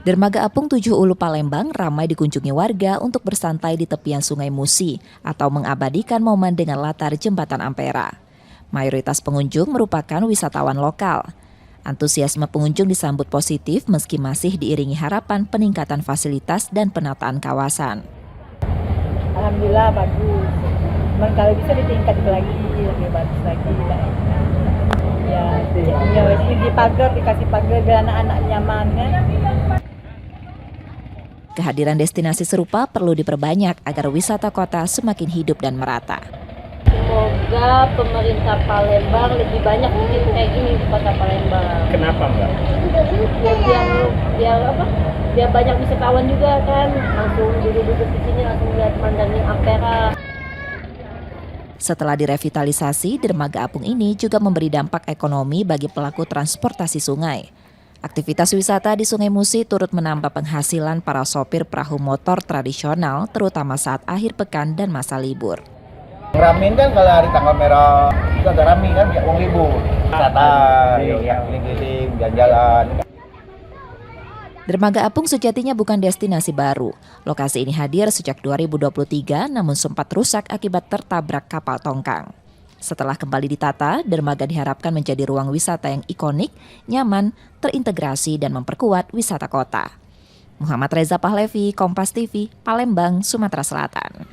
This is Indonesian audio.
Dermaga Apung Tujuh Ulu Palembang ramai dikunjungi warga untuk bersantai di tepian Sungai Musi atau mengabadikan momen dengan latar Jembatan Ampera. Mayoritas pengunjung merupakan wisatawan lokal. Antusiasme pengunjung disambut positif meski masih diiringi harapan peningkatan fasilitas dan penataan kawasan. Alhamdulillah bagus. Cuman kalau bisa ditingkatkan lagi, lebih bagus lagi. Ya, dikasih pagar biar anak-anak nyaman kan. Kehadiran destinasi serupa perlu diperbanyak agar wisata kota semakin hidup dan merata. Semoga pemerintah Palembang lebih banyak bikin kayak gini di kota Palembang. Kenapa Mbak? Biar banyak wisatawan juga kan, langsung duduk-duduk di sini langsung lihat mandangin Ampera. Setelah direvitalisasi, dermaga apung ini juga memberi dampak ekonomi bagi pelaku transportasi sungai. Aktivitas wisata di Sungai Musi turut menambah penghasilan para sopir perahu motor tradisional, terutama saat akhir pekan dan masa libur. Ramein kan kalau hari tanggal merah itu agak rame kan, ya uang libur. Wisata, keliling-keliling, jalan-jalan. Dermaga Apung sejatinya bukan destinasi baru. Lokasi ini hadir sejak 2023 namun sempat rusak akibat tertabrak kapal tongkang. Setelah kembali ditata, dermaga diharapkan menjadi ruang wisata yang ikonik, nyaman, terintegrasi dan memperkuat wisata kota. Muhammad Reza Pahlevi, Kompas TV, Palembang, Sumatera Selatan.